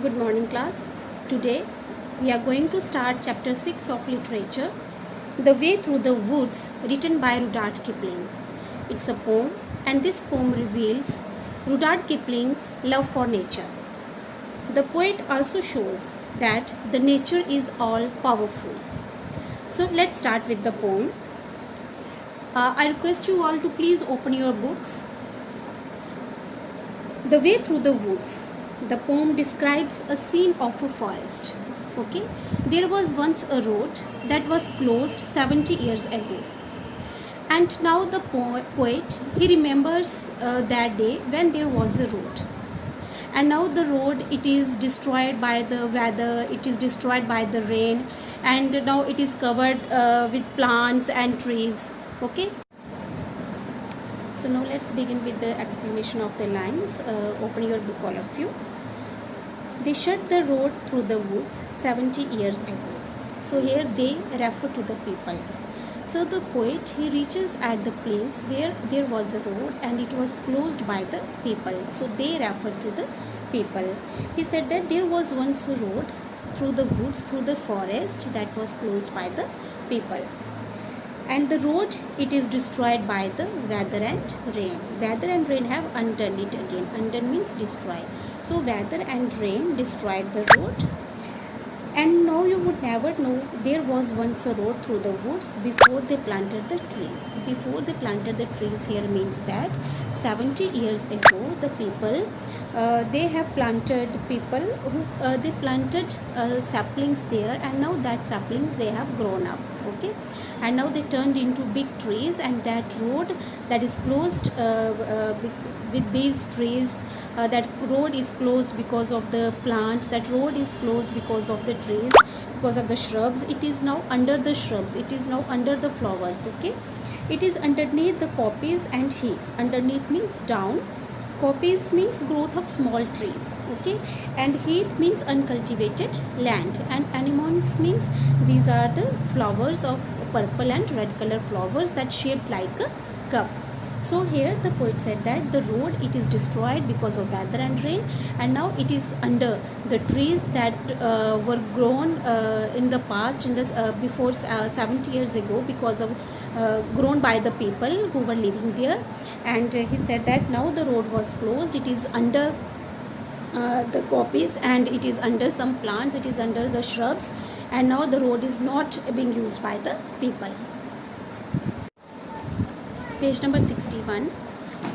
Good morning, class. Today we are going to start chapter 6 of literature, The Way Through the Woods, written by Rudyard Kipling. It's a poem, and this poem reveals Rudyard Kipling's love for nature. The poet also shows that the nature is all powerful. So let's start with the poem. I request you all to please open your books. The Way Through the Woods. The poem describes a scene of a forest. Okay, there was once a road that was closed 70 years ago, and now the poet he remembers that day when there was a road, and now the road it is destroyed by the weather, it is destroyed by the rain, and now it is covered with plants and trees. Okay. So now let's begin with the explanation of the lines. Open your book, all of you. They shut the road through the woods 70 years ago. So here they refer to the people. So the poet he reaches at the place where there was a road and it was closed by the people. So they refer to the people. He said that there was once a road through the woods, through the forest that was closed by the people. And the road it is destroyed by the weather and rain. Weather and rain have undone it again. Undone means destroy. So weather and rain destroyed the road. And now you would never know there was once a road through the woods before they planted the trees. Before they planted the trees here means that 70 years ago the people they have planted they planted saplings there, and now that saplings they have grown up. Okay, and now they turned into big trees, and that road that is closed with these trees, that road is closed because of the plants, that road is closed because of the trees, because of the shrubs. It is now under the shrubs, it is now under the flowers. Okay, it is underneath the coppice and heath. Underneath means down, coppice means growth of small trees. Okay, and heath means uncultivated land, and anemones means these are the flowers of purple and red color flowers that shaped like a cup. So here the poet said that the road it is destroyed because of weather and rain, and now it is under the trees that were grown in the past, in this before 70 years ago, because of grown by the people who were living there. And he said that now the road was closed, it is under the coppice, and it is under some plants, it is under the shrubs, and now the road is not being used by the people. Page number 61.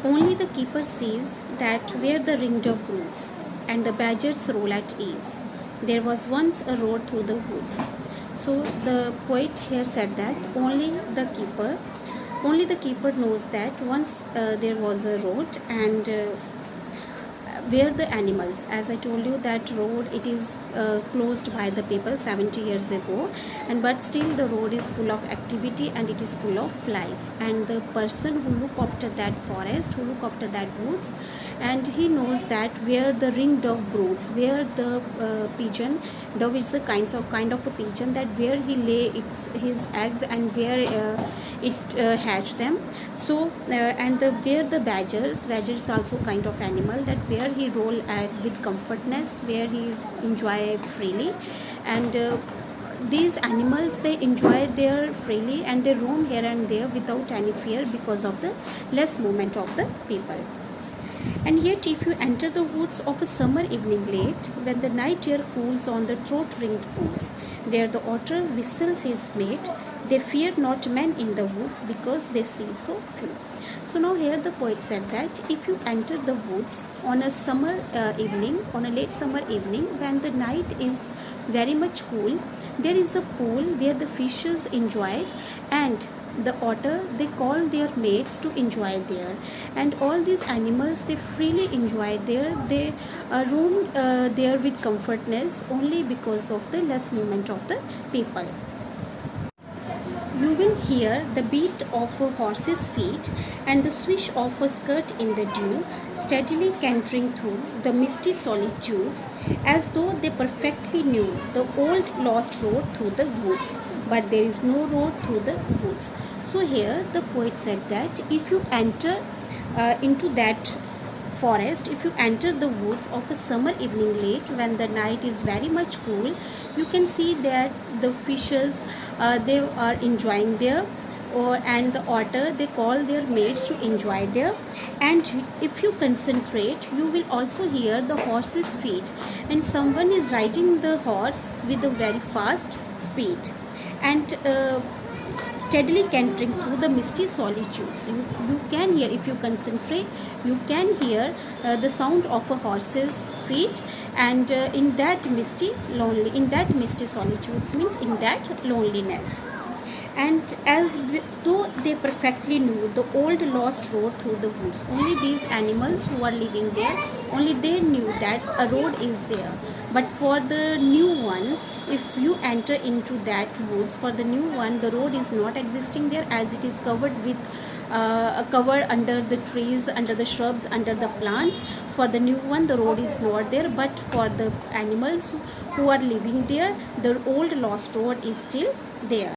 Only the keeper sees that where the ringdove broods and the badgers roll at ease, there was once a road through the woods. So the poet here said that only the keeper knows that once there was a road, and where the animals, as I told you, that road it is closed by the people 70 years ago, and but still the road is full of activity and it is full of life. And the person who look after that forest, who look after that woods, and he knows that where the ring dove broods, where the pigeon dove is a kind of a pigeon, that where he lay his eggs and where it hatch them. So and where the badger is also kind of animal, that where he roll at with comfortness, where he enjoy freely, and these animals they enjoy there freely, and they roam here and there without any fear because of the less movement of the people. And yet if you enter the woods of a summer evening late, when the night air cools on the throat-ringed pools, where the otter whistles his mate, they fear not men in the woods because they see so few. So now here the poet said that if you enter the woods on a summer evening, on a late summer evening, when the night is very much cool, there is a pool where the fishes enjoy, and the otter they call their mates to enjoy there, and all these animals they freely enjoy there, they roam there with comfortness only because of the less movement of the people. You will hear the beat of a horse's feet and the swish of a skirt in the dew, steadily cantering through the misty solitudes, as though they perfectly knew the old lost road through the woods, but there is no road through the woods. So here the poet said that if you enter into that forest, if you enter the woods of a summer evening late when the night is very much cool, you can see that the fishes, they are enjoying there, and the otter, they call their mates to enjoy there. And if you concentrate, you will also hear the horse's feet, and someone is riding the horse with a very fast speed, and steadily cantering through the misty solitudes. You can hear, if you concentrate, you can hear the sound of a horse's feet, and in that misty solitudes, means in that loneliness. And as though they perfectly knew the old lost road through the woods, only these animals who are living there, only they knew that a road is there. But for the new one, if you enter into that woods, for the new one, the road is not existing there, as it is covered with cover under the trees, under the shrubs, under the plants. For the new one, the road is not there, but for the animals who are living there, the old lost road is still there.